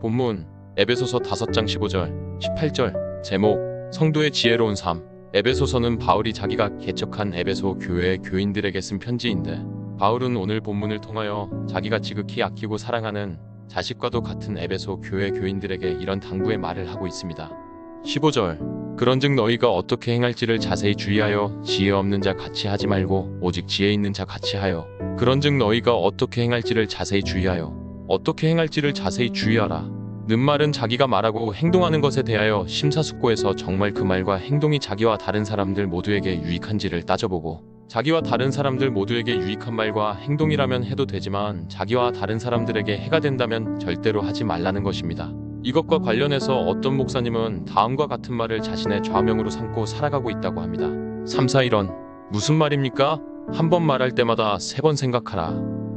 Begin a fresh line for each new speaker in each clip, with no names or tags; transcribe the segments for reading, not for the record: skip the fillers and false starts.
본문 에베소서 5장 15절, 18절. 제목 성도의 지혜로운 삶. 에베소서는 바울이 자기가 개척한 에베소 교회의 교인들에게 쓴 편지인데, 바울은 오늘 본문을 통하여 자기가 지극히 아끼고 사랑하는 자식과도 같은 에베소 교회 교인들에게 이런 당부의 말을 하고 있습니다. 15절. 그런즉 너희가 어떻게 행할지를 자세히 주의하여 지혜 없는 자 같이 하지 말고 오직 지혜 있는 자 같이 하여. 그런즉 너희가 어떻게 행할지를 자세히 주의하여. 어떻게 행할지를 자세히 주의하라. 는 말은 자기가 말하고 행동하는 것에 대하여 심사숙고해서 정말 그 말과 행동이 자기와 다른 사람들 모두에게 유익한지를 따져보고, 자기와 다른 사람들 모두에게 유익한 말과 행동이라면 해도 되지만 자기와 다른 사람들에게 해가 된다면 절대로 하지 말라는 것입니다. 이것과 관련해서 어떤 목사님은 다음과 같은 말을 자신의 좌명으로 삼고 살아가고 있다고 합니다. 3, 4, 1원. 무슨 말입니까? 한 번 말할 때마다 3번 생각하라.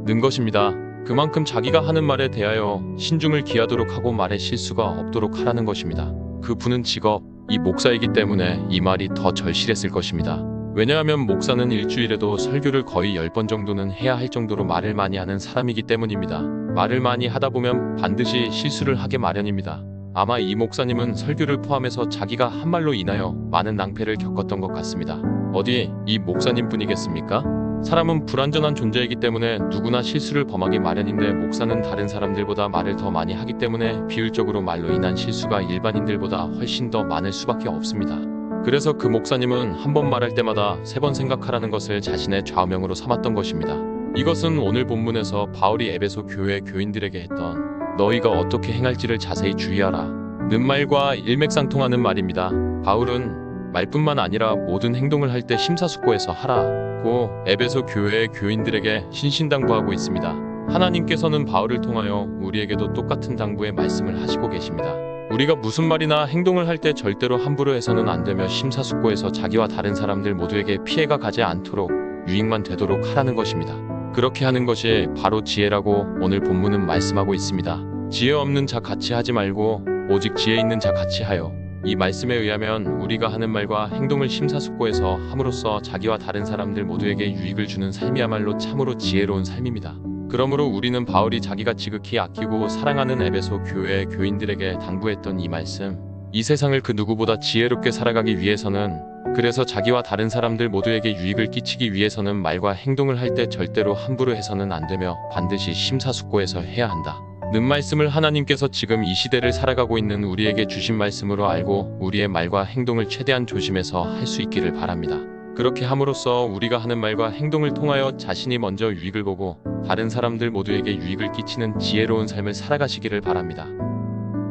는 것입니다. 그만큼 자기가 하는 말에 대하여 신중을 기하도록 하고 말에 실수가 없도록 하라는 것입니다. 그 분은 직업이 목사이기 때문에 이 말이 더 절실했을 것입니다. 왜냐하면 목사는 일주일에도 설교를 거의 10번 정도는 해야 할 정도로 말을 많이 하는 사람이기 때문입니다. 말을 많이 하다 보면 반드시 실수를 하게 마련입니다. 아마 이 목사님은 설교를 포함해서 자기가 한 말로 인하여 많은 낭패를 겪었던 것 같습니다. 어디 이 목사님 뿐이겠습니까? 사람은 불완전한 존재이기 때문에 누구나 실수를 범하기 마련인데, 목사는 다른 사람들보다 말을 더 많이 하기 때문에 비율적으로 말로 인한 실수가 일반인들보다 훨씬 더 많을 수밖에 없습니다. 그래서 그 목사님은 한 번 말할 때마다 3번 생각하라는 것을 자신의 좌명으로 삼았던 것입니다. 이것은 오늘 본문에서 바울이 에베소 교회 교인들에게 했던 너희가 어떻게 행할지를 자세히 주의하라 는 말과 일맥상통하는 말입니다. 바울은 말뿐만 아니라 모든 행동을 할 때 심사숙고해서 하라고 에베소 교회의 교인들에게 신신당부하고 있습니다. 하나님께서는 바울을 통하여 우리에게도 똑같은 당부의 말씀을 하시고 계십니다. 우리가 무슨 말이나 행동을 할 때 절대로 함부로 해서는 안 되며 심사숙고해서 자기와 다른 사람들 모두에게 피해가 가지 않도록 유익만 되도록 하라는 것입니다. 그렇게 하는 것이 바로 지혜라고 오늘 본문은 말씀하고 있습니다. 지혜 없는 자 같이 하지 말고 오직 지혜 있는 자 같이 하여. 이 말씀에 의하면 우리가 하는 말과 행동을 심사숙고해서 함으로써 자기와 다른 사람들 모두에게 유익을 주는 삶이야말로 참으로 지혜로운 삶입니다. 그러므로 우리는 바울이 자기가 지극히 아끼고 사랑하는 에베소 교회의 교인들에게 당부했던 이 말씀, 이 세상을 그 누구보다 지혜롭게 살아가기 위해서는, 그래서 자기와 다른 사람들 모두에게 유익을 끼치기 위해서는 말과 행동을 할 때 절대로 함부로 해서는 안 되며 반드시 심사숙고해서 해야 한다 는 말씀을 하나님께서 지금 이 시대를 살아가고 있는 우리에게 주신 말씀으로 알고 우리의 말과 행동을 최대한 조심해서 할 수 있기를 바랍니다. 그렇게 함으로써 우리가 하는 말과 행동을 통하여 자신이 먼저 유익을 보고 다른 사람들 모두에게 유익을 끼치는 지혜로운 삶을 살아가시기를 바랍니다.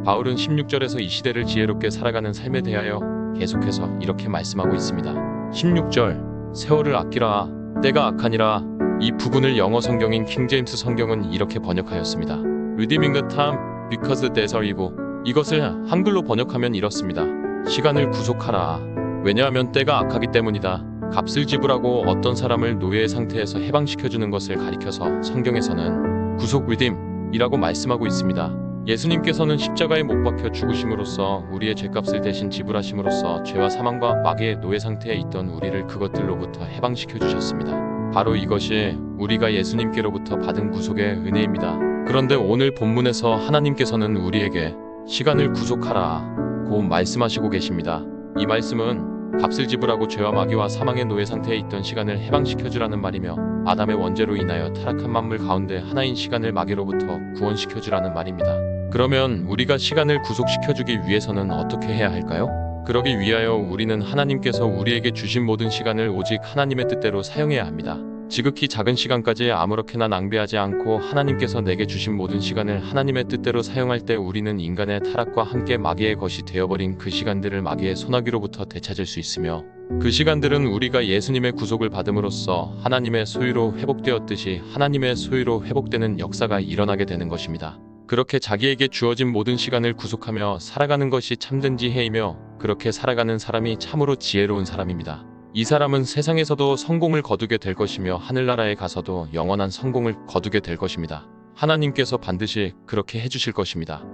바울은 16절에서 이 시대를 지혜롭게 살아가는 삶에 대하여 계속해서 이렇게 말씀하고 있습니다. 16절. 세월을 아끼라. 때가 악하니라. 이 부분을 영어 성경인 킹제임스 성경은 이렇게 번역하였습니다. Redeeming the time because the days are evil. 이것을 한글로 번역하면 이렇습니다. 시간을 구속하라. 왜냐하면 때가 악하기 때문이다. 값을 지불하고 어떤 사람을 노예의 상태에서 해방시켜주는 것을 가리켜서 성경에서는 구속 redeem이라고 말씀하고 있습니다. 예수님께서는 십자가에 못 박혀 죽으심으로써 우리의 죄값을 대신 지불하심으로써 죄와 사망과 마귀의 노예 상태에 있던 우리를 그것들로부터 해방시켜 주셨습니다. 바로 이것이 우리가 예수님께로부터 받은 구속의 은혜입니다. 그런데 오늘 본문에서 하나님께서는 우리에게 시간을 구속하라 고 말씀하시고 계십니다. 이 말씀은 값을 지불하고 죄와 마귀와 사망의 노예 상태에 있던 시간을 해방시켜주라는 말이며, 아담의 원죄로 인하여 타락한 만물 가운데 하나인 시간을 마귀로부터 구원시켜주라는 말입니다. 그러면 우리가 시간을 구속시켜주기 위해서는 어떻게 해야 할까요? 그러기 위하여 우리는 하나님께서 우리에게 주신 모든 시간을 오직 하나님의 뜻대로 사용해야 합니다. 지극히 작은 시간까지 아무렇게나 낭비하지 않고 하나님께서 내게 주신 모든 시간을 하나님의 뜻대로 사용할 때 우리는 인간의 타락과 함께 마귀의 것이 되어버린 그 시간들을 마귀의 소나기로부터 되찾을 수 있으며, 그 시간들은 우리가 예수님의 구속을 받음으로써 하나님의 소유로 회복되었듯이 하나님의 소유로 회복되는 역사가 일어나게 되는 것입니다. 그렇게 자기에게 주어진 모든 시간을 구속하며 살아가는 것이 참된 지혜이며, 그렇게 살아가는 사람이 참으로 지혜로운 사람입니다. 이 사람은 세상에서도 성공을 거두게 될 것이며 하늘나라에 가서도 영원한 성공을 거두게 될 것입니다. 하나님께서 반드시 그렇게 해주실 것입니다.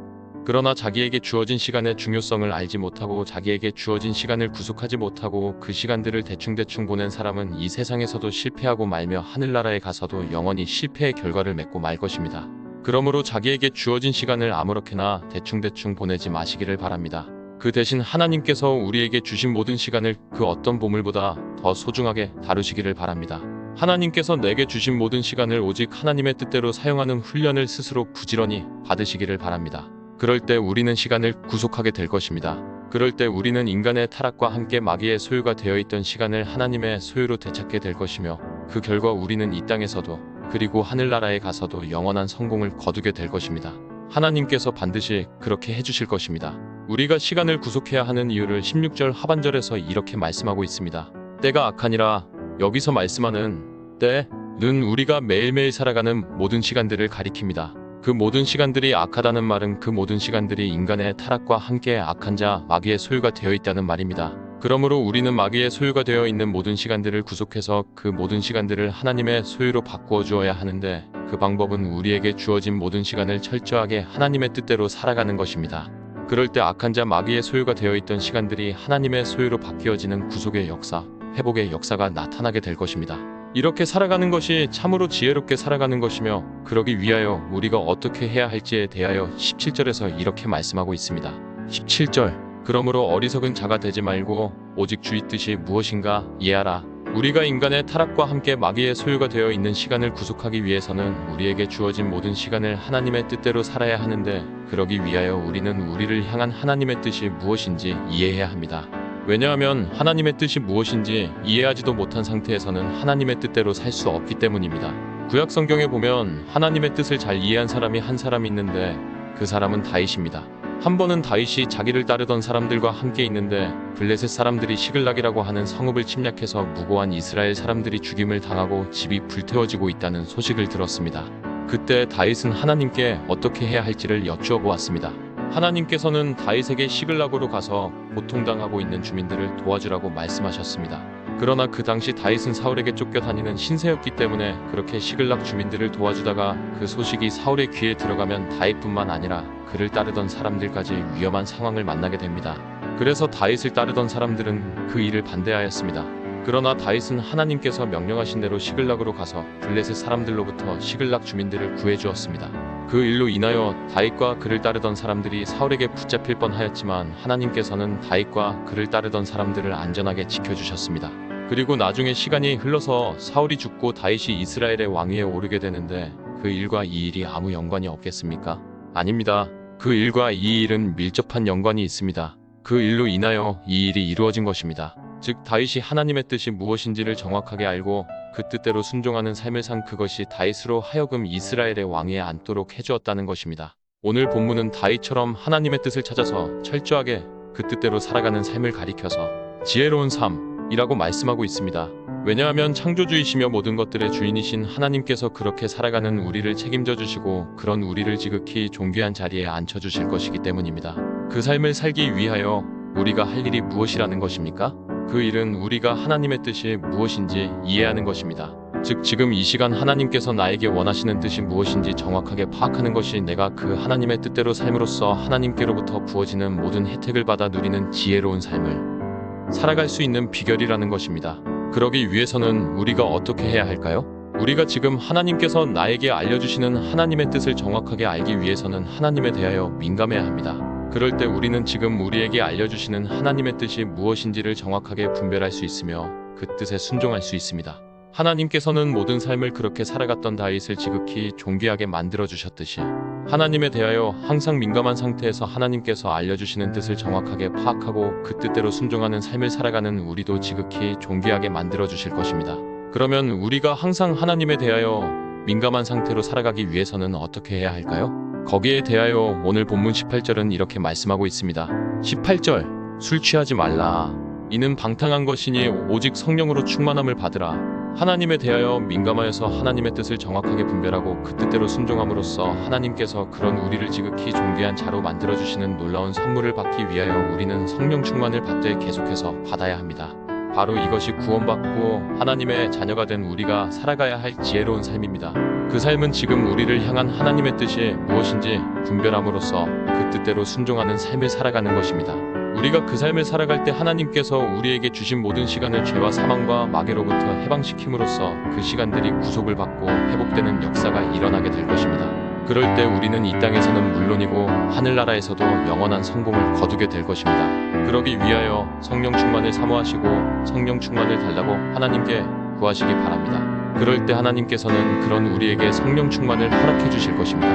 그러나 자기에게 주어진 시간의 중요성을 알지 못하고 자기에게 주어진 시간을 구속하지 못하고 그 시간들을 대충대충 보낸 사람은 이 세상에서도 실패하고 말며 하늘나라에 가서도 영원히 실패의 결과를 맺고 말 것입니다. 그러므로 자기에게 주어진 시간을 아무렇게나 대충대충 보내지 마시기를 바랍니다. 그 대신 하나님께서 우리에게 주신 모든 시간을 그 어떤 보물보다 더 소중하게 다루시기를 바랍니다. 하나님께서 내게 주신 모든 시간을 오직 하나님의 뜻대로 사용하는 훈련을 스스로 부지런히 받으시기를 바랍니다. 그럴 때 우리는 시간을 구속하게 될 것입니다. 그럴 때 우리는 인간의 타락과 함께 마귀의 소유가 되어 있던 시간을 하나님의 소유로 되찾게 될 것이며 그 결과 우리는 이 땅에서도 그리고 하늘나라에 가서도 영원한 성공을 거두게 될 것입니다. 하나님께서 반드시 그렇게 해주실 것입니다. 우리가 시간을 구속해야 하는 이유를 16절 하반절에서 이렇게 말씀하고 있습니다. 때가 악하니라. 여기서 말씀하는 때는 우리가 매일매일 살아가는 모든 시간들을 가리킵니다. 그 모든 시간들이 악하다는 말은 그 모든 시간들이 인간의 타락과 함께 악한 자 마귀의 소유가 되어 있다는 말입니다. 그러므로 우리는 마귀의 소유가 되어 있는 모든 시간들을 구속해서 그 모든 시간들을 하나님의 소유로 바꾸어 주어야 하는데 그 방법은 우리에게 주어진 모든 시간을 철저하게 하나님의 뜻대로 살아가는 것입니다. 그럴 때 악한 자 마귀의 소유가 되어 있던 시간들이 하나님의 소유로 바뀌어지는 구속의 역사, 회복의 역사가 나타나게 될 것입니다. 이렇게 살아가는 것이 참으로 지혜롭게 살아가는 것이며 그러기 위하여 우리가 어떻게 해야 할지에 대하여 17절에서 이렇게 말씀하고 있습니다. 17절 그러므로 어리석은 자가 되지 말고 오직 주의 뜻이 무엇인가 이해하라. 우리가 인간의 타락과 함께 마귀의 소유가 되어 있는 시간을 구속하기 위해서는 우리에게 주어진 모든 시간을 하나님의 뜻대로 살아야 하는데 그러기 위하여 우리는 우리를 향한 하나님의 뜻이 무엇인지 이해해야 합니다. 왜냐하면 하나님의 뜻이 무엇인지 이해하지도 못한 상태에서는 하나님의 뜻대로 살 수 없기 때문입니다. 구약 성경에 보면 하나님의 뜻을 잘 이해한 사람이 한 사람 있는데 그 사람은 다윗입니다. 한 번은 다윗이 자기를 따르던 사람들과 함께 있는데 블레셋 사람들이 시글락이라고 하는 성읍을 침략해서 무고한 이스라엘 사람들이 죽임을 당하고 집이 불태워지고 있다는 소식을 들었습니다. 그때 다윗은 하나님께 어떻게 해야 할지를 여쭈어 보았습니다. 하나님께서는 다윗에게 시글락으로 가서 고통당하고 있는 주민들을 도와주라고 말씀하셨습니다. 그러나 그 당시 다윗은 사울에게 쫓겨다니는 신세였기 때문에 그렇게 시글락 주민들을 도와주다가 그 소식이 사울의 귀에 들어가면 다윗뿐만 아니라 그를 따르던 사람들까지 위험한 상황을 만나게 됩니다. 그래서 다윗을 따르던 사람들은 그 일을 반대하였습니다. 그러나 다윗은 하나님께서 명령하신 대로 시글락으로 가서 블레셋 사람들로부터 시글락 주민들을 구해주었습니다. 그 일로 인하여 다윗과 그를 따르던 사람들이 사울에게 붙잡힐 뻔하였지만 하나님께서는 다윗과 그를 따르던 사람들을 안전하게 지켜주셨습니다. 그리고 나중에 시간이 흘러서 사울이 죽고 다윗이 이스라엘의 왕위에 오르게 되는데 그 일과 이 일이 아무 연관이 없겠습니까? 아닙니다. 그 일과 이 일은 밀접한 연관이 있습니다. 그 일로 인하여 이 일이 이루어진 것입니다. 즉 다윗이 하나님의 뜻이 무엇인지를 정확하게 알고 그 뜻대로 순종하는 삶을 산 그것이 다윗으로 하여금 이스라엘의 왕위에 앉도록 해주었다는 것입니다. 오늘 본문은 다윗처럼 하나님의 뜻을 찾아서 철저하게 그 뜻대로 살아가는 삶을 가리켜서 지혜로운 삶이라고 말씀하고 있습니다. 왜냐하면 창조주이시며 모든 것들의 주인이신 하나님께서 그렇게 살아가는 우리를 책임져 주시고 그런 우리를 지극히 존귀한 자리에 앉혀주실 것이기 때문입니다. 그 삶을 살기 위하여 우리가 할 일이 무엇이라는 것입니까? 그 일은 우리가 하나님의 뜻이 무엇인지 이해하는 것입니다. 즉 지금 이 시간 하나님께서 나에게 원하시는 뜻이 무엇인지 정확하게 파악하는 것이 내가 그 하나님의 뜻대로 삶으로써 하나님께로부터 부어지는 모든 혜택을 받아 누리는 지혜로운 삶을 살아갈 수 있는 비결이라는 것입니다. 그러기 위해서는 우리가 어떻게 해야 할까요? 우리가 지금 하나님께서 나에게 알려주시는 하나님의 뜻을 정확하게 알기 위해서는 하나님에 대하여 민감해야 합니다. 그럴 때 우리는 지금 우리에게 알려주시는 하나님의 뜻이 무엇인지를 정확하게 분별할 수 있으며 그 뜻에 순종할 수 있습니다. 하나님께서는 모든 삶을 그렇게 살아갔던 다윗을 지극히 존귀하게 만들어주셨듯이 하나님에 대하여 항상 민감한 상태에서 하나님께서 알려주시는 뜻을 정확하게 파악하고 그 뜻대로 순종하는 삶을 살아가는 우리도 지극히 존귀하게 만들어주실 것입니다. 그러면 우리가 항상 하나님에 대하여 민감한 상태로 살아가기 위해서는 어떻게 해야 할까요? 거기에 대하여 오늘 본문 18절은 이렇게 말씀하고 있습니다. 18절 술 취하지 말라. 이는 방탕한 것이니 오직 성령으로 충만함을 받으라. 하나님에 대하여 민감하여서 하나님의 뜻을 정확하게 분별하고 그 뜻대로 순종함으로써 하나님께서 그런 우리를 지극히 존귀한 자로 만들어주시는 놀라운 선물을 받기 위하여 우리는 성령 충만을 받되 계속해서 받아야 합니다. 바로 이것이 구원받고 하나님의 자녀가 된 우리가 살아가야 할 지혜로운 삶입니다. 그 삶은 지금 우리를 향한 하나님의 뜻이 무엇인지 분별함으로써 그 뜻대로 순종하는 삶을 살아가는 것입니다. 우리가 그 삶을 살아갈 때 하나님께서 우리에게 주신 모든 시간을 죄와 사망과 마귀로부터 해방시킴으로써 그 시간들이 구속을 받고 회복되는 역사가 일어나게 될 것입니다. 그럴 때 우리는 이 땅에서는 물론이고 하늘나라에서도 영원한 성공을 거두게 될 것입니다. 그러기 위하여 성령 충만을 사모하시고 성령 충만을 달라고 하나님께 구하시기 바랍니다. 그럴 때 하나님께서는 그런 우리에게 성령 충만을 허락해 주실 것입니다.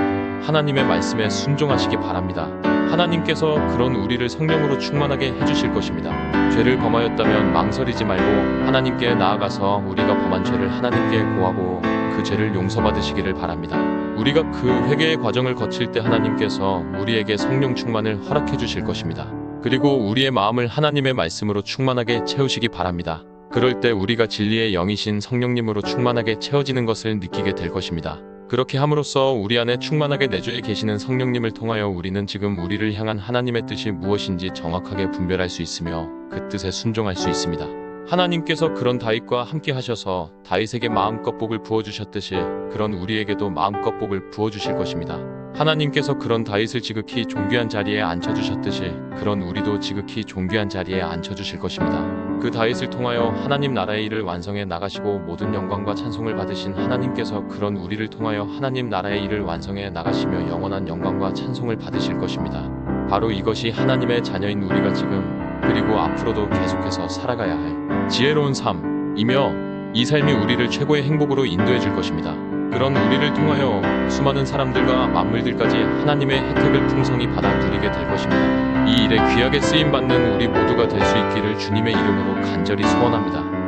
하나님의 말씀에 순종하시기 바랍니다. 하나님께서 그런 우리를 성령으로 충만하게 해주실 것입니다. 죄를 범하였다면 망설이지 말고 하나님께 나아가서 우리가 범한 죄를 하나님께 고하고 그 죄를 용서받으시기를 바랍니다. 우리가 그 회개의 과정을 거칠 때 하나님께서 우리에게 성령 충만을 허락해 주실 것입니다. 그리고 우리의 마음을 하나님의 말씀으로 충만하게 채우시기 바랍니다. 그럴 때 우리가 진리의 영이신 성령님으로 충만하게 채워지는 것을 느끼게 될 것입니다. 그렇게 함으로써 우리 안에 충만하게 내주에 계시는 성령님을 통하여 우리는 지금 우리를 향한 하나님의 뜻이 무엇인지 정확하게 분별할 수 있으며 그 뜻에 순종할 수 있습니다. 하나님께서 그런 다윗과 함께 하셔서 다윗에게 마음껏 복을 부어주셨듯이 그런 우리에게도 마음껏 복을 부어주실 것입니다. 하나님께서 그런 다윗을 지극히 존귀한 자리에 앉혀주셨듯이 그런 우리도 지극히 존귀한 자리에 앉혀주실 것입니다. 그 다윗을 통하여 하나님 나라의 일을 완성해 나가시고 모든 영광과 찬송을 받으신 하나님께서 그런 우리를 통하여 하나님 나라의 일을 완성해 나가시며 영원한 영광과 찬송을 받으실 것입니다. 바로 이것이 하나님의 자녀인 우리가 지금 그리고 앞으로도 계속해서 살아가야 할 지혜로운 삶이며 이 삶이 우리를 최고의 행복으로 인도해 줄 것입니다. 그런 우리를 통하여 수많은 사람들과 만물들까지 하나님의 혜택을 풍성히 받아 누리게 될 것입니다. 이 일에 귀하게 쓰임받는 우리 모두가 될 수 있기를 주님의 이름으로 간절히 소원합니다.